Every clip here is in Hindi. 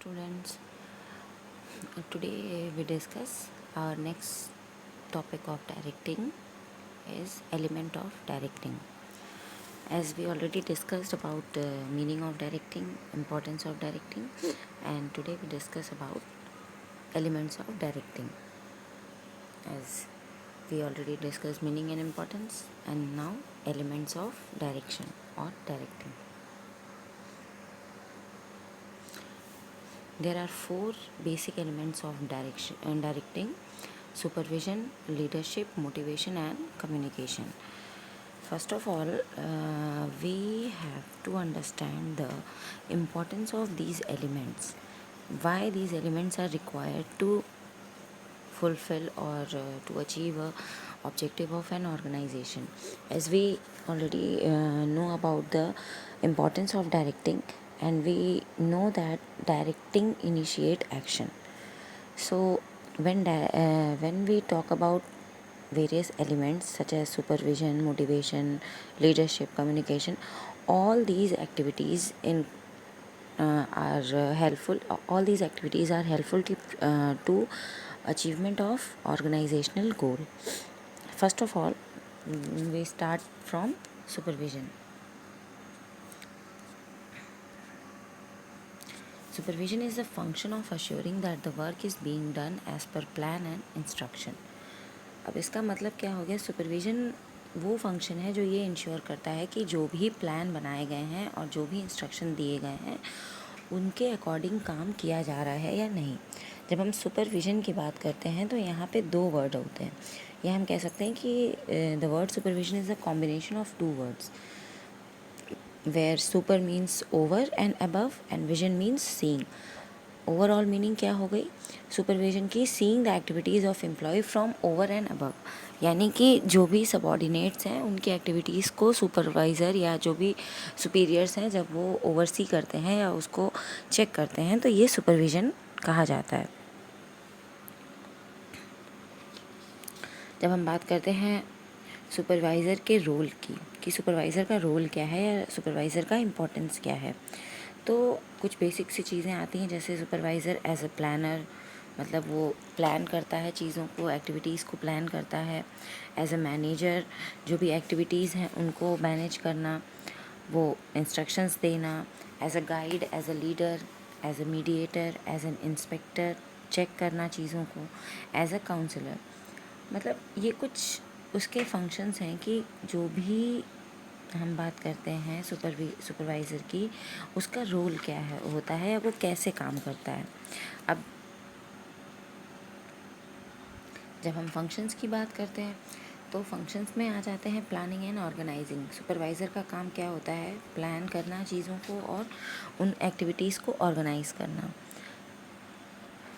Students, today we discuss our next topic of directing is element of directing. As we already discussed about meaning of directing, importance of directing, and today we discuss about elements of directing. As we already discussed meaning and importance, and now elements of direction or directing. There are four basic elements of direction and directing: supervision, leadership, motivation, and communication. First of all, we have to understand the importance of these elements, why these elements are required to fulfill or to achieve a objective of an organization. As we already know about the importance of directing, and we know that directing initiate action. So when we talk about various elements such as supervision, motivation, leadership, communication, all these activities are helpful. All these activities are helpful to achievement of organizational goal. First of all, we start from supervision. Supervision is the function of assuring that the work is being done as per plan and instruction. अब इसका मतलब क्या हो गया? सुपरविज़न वो फंक्शन है जो ये इंश्योर करता है कि जो भी प्लान बनाए गए हैं और जो भी इंस्ट्रक्शन दिए गए हैं उनके अकॉर्डिंग काम किया जा रहा है या नहीं. जब हम सुपरविज़न की बात करते हैं तो यहाँ पे दो वर्ड होते हैं. या हम कह सकते हैं कि the word supervision is a combination of two words, where super means over and above and vision means seeing. Overall meaning क्या हो गई सुपरविजन की? Seeing the activities of employee from over and above, यानी कि जो भी सबॉर्डिनेट्स हैं उनकी एक्टिविटीज़ को सुपरवाइज़र या जो भी सुपीरियर्स हैं जब वो ओवरसी करते हैं या उसको चेक करते हैं तो ये सुपरविजन कहा जाता है. जब हम बात करते हैं सुपरवाइज़र के रोल की कि सुपरवाइज़र का रोल क्या है या सुपरवाइज़र का इम्पोर्टेंस क्या है, तो कुछ बेसिक सी चीज़ें आती हैं. जैसे सुपरवाइज़र एज अ प्लानर, मतलब वो प्लान करता है चीज़ों को, एक्टिविटीज़ को प्लान करता है. एज अ मैनेजर, जो भी एक्टिविटीज़ हैं उनको मैनेज करना, वो इंस्ट्रक्शंस देना. As a guide, as a leader, as a mediator, as an inspector, check करना चीज़ों को. एज अ काउंसलर, मतलब ये कुछ उसके फंक्शंस हैं कि जो भी हम बात करते हैं सुपरवाइज़र की, उसका रोल क्या है होता है या वो कैसे काम करता है. अब जब हम फंक्शंस की बात करते हैं तो फंक्शंस में आ जाते हैं प्लानिंग एंड ऑर्गेनाइजिंग. सुपरवाइज़र का काम क्या होता है? प्लान करना चीज़ों को और उन एक्टिविटीज़ को ऑर्गेनाइज करना.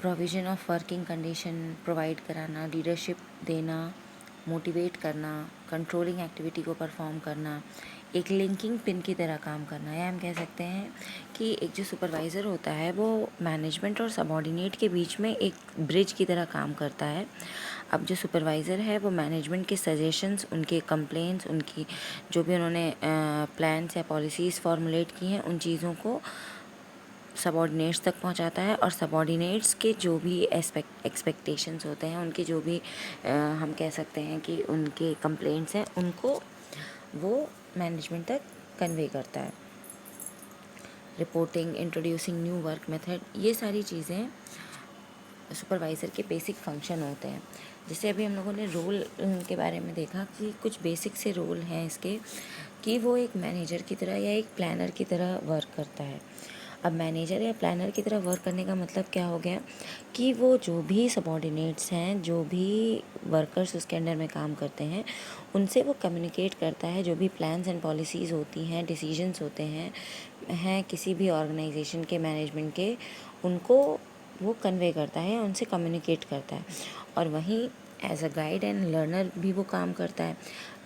Provision of working condition provide कराना, लीडरशिप देना, मोटिवेट करना, कंट्रोलिंग एक्टिविटी को परफॉर्म करना, एक लिंकिंग पिन की तरह काम करना. या हम कह सकते हैं कि एक जो सुपरवाइज़र होता है वो मैनेजमेंट और सबॉर्डिनेट के बीच में एक ब्रिज की तरह काम करता है. अब जो सुपरवाइज़र है वो मैनेजमेंट के सजेशंस, उनके कंप्लेंट्स, उनकी जो भी उन्होंने प्लान्स या पॉलिसीज़ फॉर्मुलेट की हैं उन चीज़ों को सबॉर्डिनेट्स तक पहुंचाता है. और सबॉर्डिनेट्स के जो भी एक्सपेक्टेशंस होते हैं, उनके जो भी हम कह सकते हैं कि उनके कंप्लेंट्स हैं, उनको वो मैनेजमेंट तक कन्वे करता है. Reporting, introducing new work method, ये सारी चीज़ें सुपरवाइज़र के बेसिक फंक्शन होते हैं. जैसे अभी हम लोगों ने रोल के बारे में देखा कि कुछ बेसिक से रोल हैं इसके, कि वो एक मैनेजर की तरह या एक प्लानर की तरह वर्क करता है. अब मैनेजर या प्लानर की तरह वर्क करने का मतलब क्या हो गया कि वो जो भी सबॉर्डिनेट्स हैं, जो भी वर्कर्स उसके अंडर में काम करते हैं, उनसे वो कम्युनिकेट करता है. जो भी प्लान्स एंड पॉलिसीज़ होती हैं, डिसीजंस होते हैं किसी भी ऑर्गेनाइजेशन के मैनेजमेंट के, उनको वो कन्वे करता है, उनसे कम्युनिकेट करता है. और वहीं as a guide and learner भी वो काम करता है.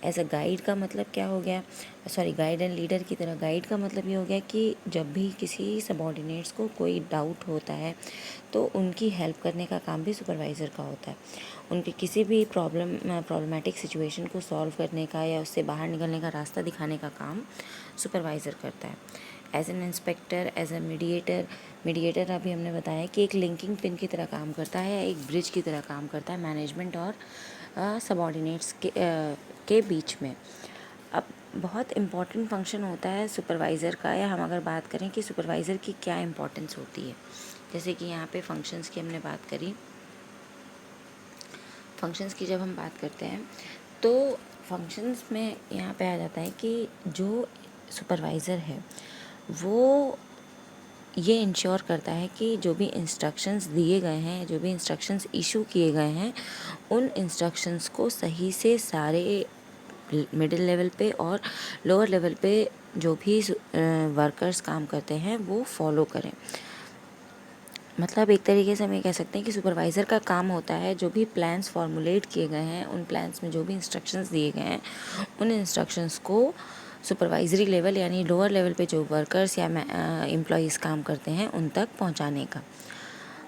एज अ गाइड का मतलब क्या हो गया? गाइड एंड लीडर की तरह. गाइड का मतलब ये हो गया कि जब भी किसी सबॉर्डिनेट्स को कोई डाउट होता है तो उनकी हेल्प करने का काम भी सुपरवाइज़र का होता है. उनकी किसी भी प्रॉब्लमेटिक सिचुएशन को सॉल्व करने का या उससे बाहर निकलने का रास्ता दिखाने का काम सुपरवाइज़र करता है. As an inspector, as a mediator. Mediator अभी हमने बताया कि एक लिंकिंग पिन की तरह काम करता है, एक ब्रिज की तरह काम करता है मैनेजमेंट और सबॉर्डिनेट्स के बीच में। अब बहुत इम्पॉर्टेंट फंक्शन होता है सुपरवाइज़र का, या हम अगर बात करें कि सुपरवाइज़र की क्या इम्पोर्टेंस होती है, जैसे कि यहाँ पे फंक्शंस की हमने बात करी। फंक्शंस की जब हम बात करते हैं तो फंक्शंस में यहाँ पे आ जाता है कि जो सुपरवाइज़र है वो ये इंश्योर करता है कि जो भी इंस्ट्रक्शंस दिए गए हैं, जो भी इंस्ट्रक्शंस इशू किए गए हैं, उन इंस्ट्रक्शंस को सही से सारे मिडिल लेवल पे और लोअर लेवल पे जो भी वर्कर्स काम करते हैं वो फॉलो करें। मतलब एक तरीके से हम ये कह सकते हैं कि सुपरवाइज़र का काम होता है जो भी प्लान्स फॉर्मुलेट किए गए हैं, उन प्लान्स में जो भी इंस्ट्रक्शंस दिए गए हैं, उन इंस्ट्रक्शंस को सुपरवाइजरी लेवल यानी लोअर लेवल पे जो वर्कर्स या एम्प्लॉयज़ काम करते हैं उन तक पहुंचाने का।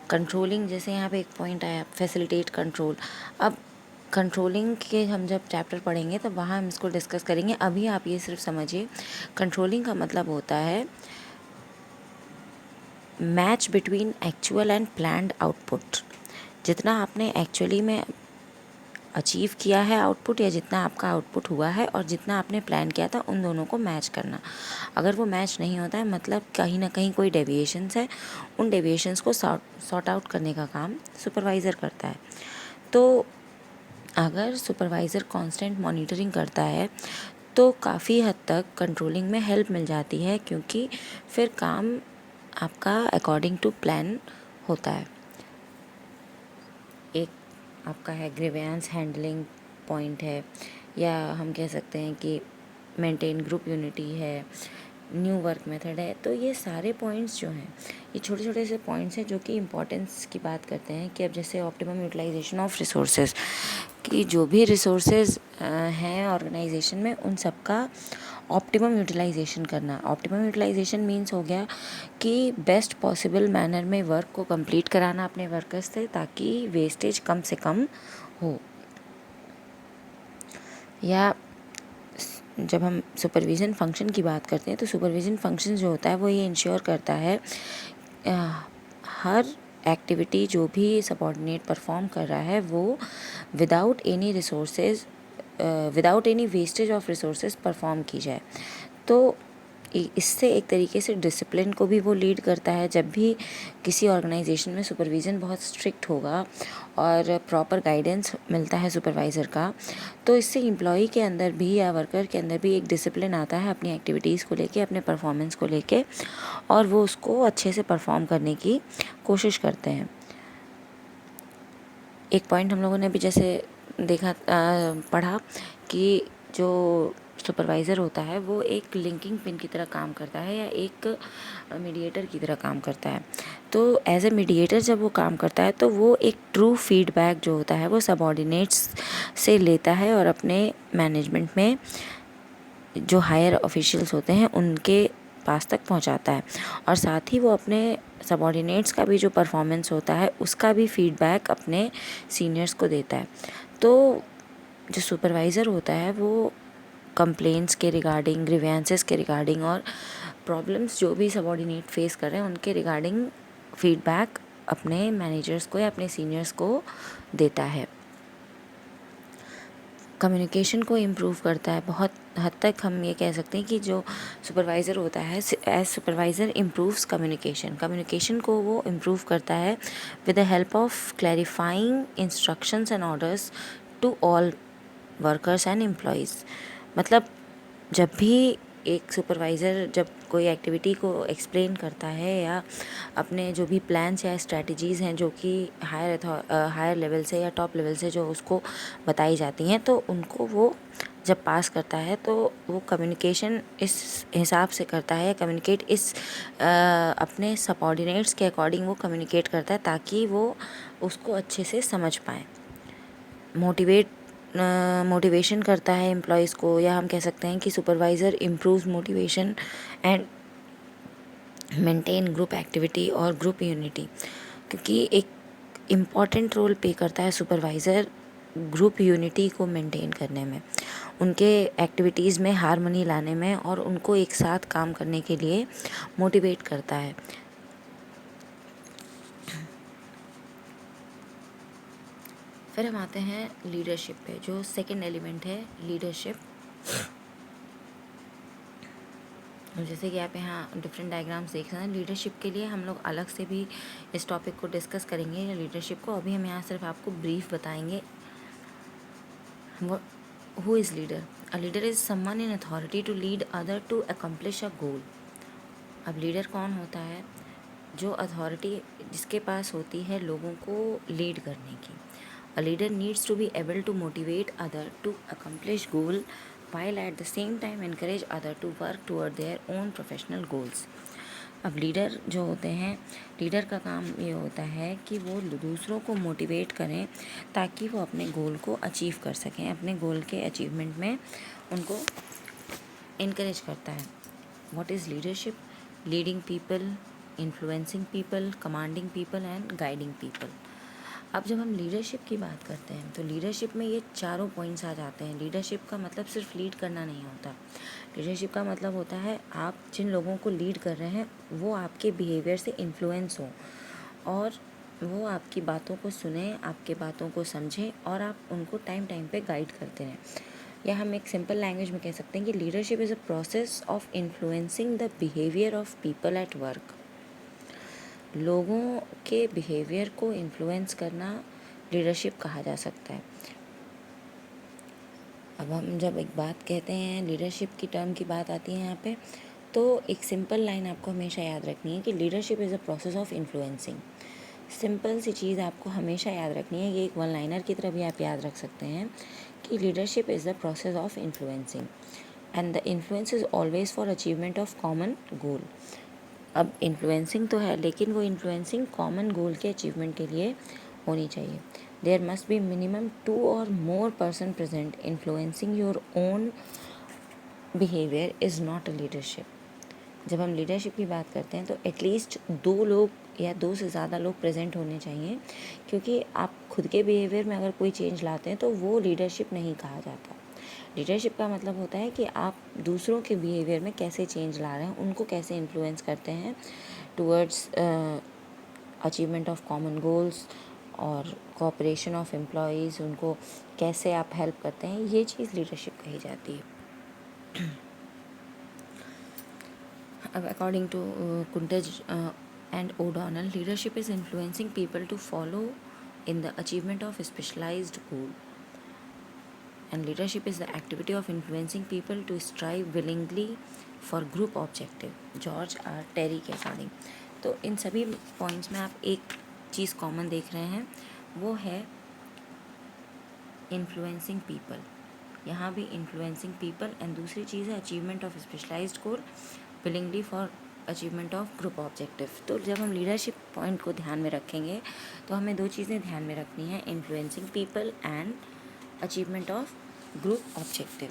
कंट्रोलिंग, जैसे यहाँ पे एक पॉइंट आया, फैसिलिटेट कंट्रोल। अब कंट्रोलिंग के हम जब चैप्टर पढ़ेंगे तब वहाँ हम इसको डिस्कस करेंगे। अभी आप ये सिर्फ समझिए, कंट्रोलिंग का मतलब होता है match between actual and planned output. जितना आपने एक्चुअली में अचीव किया है आउटपुट, या जितना आपका आउटपुट हुआ है और जितना आपने प्लान किया था, उन दोनों को मैच करना। अगर वो मैच नहीं होता है मतलब कहीं ना कहीं कोई डेविएशंस है, उन डेविएशंस को सॉर्ट आउट करने का काम सुपरवाइज़र करता है। तो अगर सुपरवाइज़र कांस्टेंट मॉनिटरिंग करता है तो काफ़ी हद तक कंट्रोलिंग में हेल्प मिल जाती है, क्योंकि फिर काम आपका अकॉर्डिंग टू प्लान होता है। एक आपका है ग्रीवेंस हैंडलिंग पॉइंट है, या हम कह सकते हैं कि मेंटेन ग्रुप यूनिटी है, न्यू वर्क मेथड है। तो ये सारे पॉइंट्स जो हैं, ये छोटे छोटे से पॉइंट्स हैं जो कि इम्पोर्टेंस की बात करते हैं कि अब जैसे ऑप्टिमम यूटिलाइजेशन ऑफ रिसोर्सेज, कि जो भी रिसोर्सेज हैं ऑर्गेनाइजेशन में उन सब का ऑप्टिमम यूटिलाइजेशन करना। ऑप्टिमम यूटिलाइजेशन मीन्स हो गया कि बेस्ट पॉसिबल मैनर में वर्क को कंप्लीट कराना अपने वर्कर्स से, ताकि वेस्टेज कम से कम हो। या जब हम सुपरविज़न फंक्शन की बात करते हैं तो सुपरविज़न फंक्शन जो होता है वो ये इंश्योर करता है हर एक्टिविटी जो भी सबॉर्डिनेट परफॉर्म कर रहा है वो without any wastage of resources perform की जाए। तो इससे एक तरीके से डिसिप्लिन को भी वो लीड करता है। जब भी किसी ऑर्गेनाइजेशन में सुपरविज़न बहुत स्ट्रिक्ट होगा और प्रॉपर गाइडेंस मिलता है सुपरवाइज़र का, तो इससे एम्प्लॉई के अंदर भी या वर्कर के अंदर भी एक डिसिप्लिन आता है अपनी एक्टिविटीज़ को लेके, अपने परफॉर्मेंस को लेके, और वो उसको अच्छे से परफॉर्म करने की कोशिश करते हैं। एक पॉइंट हम लोगों ने भी जैसे पढ़ा कि जो सुपरवाइज़र होता है वो एक लिंकिंग पिन की तरह काम करता है या एक मीडिएटर की तरह काम करता है। तो एज ए मीडिएटर जब वो काम करता है तो वो एक ट्रू फीडबैक जो होता है वो सबॉर्डिनेट्स से लेता है और अपने मैनेजमेंट में जो हायर ऑफिशियल्स होते हैं उनके पास तक पहुंचाता है, और साथ ही वो अपने सबॉर्डिनेट्स का भी जो परफॉर्मेंस होता है उसका भी फीडबैक अपने सीनियर्स को देता है। तो जो सुपरवाइज़र होता है वो कंप्लेंट्स के रिगार्डिंग, ग्रीवेंसेस के रिगार्डिंग और प्रॉब्लम्स जो भी सबॉर्डिनेट फेस कर रहे हैं उनके रिगार्डिंग फीडबैक अपने मैनेजर्स को या अपने सीनियर्स को देता है। कम्युनिकेशन को इम्प्रूव करता है। बहुत हद तक हम ये कह सकते हैं कि जो सुपरवाइज़र होता है एज सुपरवाइज़र इम्प्रूव्स कम्युनिकेशन को वो इम्प्रूव करता है with the help of clarifying instructions and orders to all workers and employees. मतलब जब भी एक सुपरवाइज़र जब कोई एक्टिविटी को एक्सप्लेन करता है या अपने जो भी प्लान्स या स्ट्रैटेजीज़ हैं जो कि हायर लेवल से या टॉप लेवल से जो उसको बताई जाती हैं, तो उनको वो जब पास करता है तो वो कम्युनिकेशन इस हिसाब से करता है, कम्युनिकेट अपने सबऑर्डिनेट्स के अकॉर्डिंग वो कम्युनिकेट करता है ताकि वो उसको अच्छे से समझ पाएँ। मोटिवेशन करता है एम्प्लॉयज़ को, या हम कह सकते हैं कि supervisor improves motivation and maintain group activity और ग्रुप यूनिटी, क्योंकि एक इम्पॉर्टेंट रोल प्ले करता है सुपरवाइज़र ग्रुप यूनिटी को मेंटेन करने में, उनके एक्टिविटीज़ में हार्मनी लाने में और उनको एक साथ काम करने के लिए मोटिवेट करता है। फिर हम आते हैं लीडरशिप पे, जो सेकंड एलिमेंट है लीडरशिप। जैसे कि आप यहाँ डिफरेंट डायग्राम्स देख रहे हैं, लीडरशिप के लिए हम लोग अलग से भी इस टॉपिक को डिस्कस करेंगे लीडरशिप को। अभी हम यहाँ सिर्फ आपको ब्रीफ बताएंगे। Who is leader? A leader is someone in authority to lead other to accomplish a goal. अब लीडर कौन होता है? जो अथॉरिटी जिसके पास होती है लोगों को लीड करने की। A leader needs to be able to motivate other to accomplish goal while at the same time encourage other to work toward their own professional goals। अब लीडर जो होते हैं, लीडर का काम ये होता है कि वो दूसरों को मोटिवेट करें ताकि वो अपने गोल को अचीव कर सकें, अपने गोल के अचीवमेंट में उनको इनकरेज करता है। What is leadership? Leading people, influencing people, commanding people and guiding people. अब जब हम लीडरशिप की बात करते हैं तो लीडरशिप में ये चारों पॉइंट्स आ जाते हैं। लीडरशिप का मतलब सिर्फ लीड करना नहीं होता। लीडरशिप का मतलब होता है आप जिन लोगों को लीड कर रहे हैं वो आपके बिहेवियर से इन्फ्लुएंस हो और वो आपकी बातों को सुने, आपके बातों को समझें और आप उनको टाइम टाइम पे गाइड करते रहें। या हम एक सिंपल लैंग्वेज में कह सकते हैं कि leadership is a process of influencing the behaviour of people at work. लोगों के बिहेवियर को इन्फ्लुएंस करना लीडरशिप कहा जा सकता है। अब हम जब एक बात कहते हैं, लीडरशिप की टर्म की बात आती है यहाँ पे, तो एक सिंपल लाइन आपको हमेशा याद रखनी है कि leadership is a process of influencing. Simple सी चीज़ आपको हमेशा याद रखनी है, ये एक वन लाइनर की तरह भी आप याद रख सकते हैं कि leadership is the process of influencing and the influence is always for achievement of common goal. अब इन्फ्लुएंसिंग तो है, लेकिन वो इन्फ्लुएंसिंग कॉमन गोल के अचीवमेंट के लिए होनी चाहिए। देयर मस्ट बी मिनिमम 2 और more person present influencing your own behaviour is not a leadership. जब हम लीडरशिप की बात करते हैं तो एटलीस्ट 2 लोग या 2 से ज़्यादा लोग प्रेजेंट होने चाहिए, क्योंकि आप खुद के बिहेवियर में अगर कोई चेंज लाते हैं तो वो लीडरशिप नहीं कहा जाता। लीडरशिप का मतलब होता है कि आप दूसरों के बिहेवियर में कैसे चेंज ला रहे हैं, उनको कैसे इन्फ्लुएंस करते हैं towards achievement of common goals और कोऑपरेशन ऑफ एम्प्लॉयज़, उनको कैसे आप हेल्प करते हैं, ये चीज़ लीडरशिप कही जाती है। अब according to Koontz and O'Donnell, leadership is influencing people to follow in the achievement of a specialized goal, and leadership is the activity of influencing people to strive willingly for group objective। George R Terry के अकॉर्डिंग। तो इन सभी पॉइंट्स में आप एक चीज़ कॉमन देख रहे हैं, वो है इन्फ्लुएंसिंग पीपल। यहाँ भी इन्फ्लुएंसिंग पीपल एंड दूसरी चीज़ है achievement of specialised goal willingly for achievement of group objective. तो जब हम लीडरशिप पॉइंट को ध्यान में रखेंगे तो हमें 2 चीज़ें ध्यान में रखनी है, influencing people and achievement of group objective.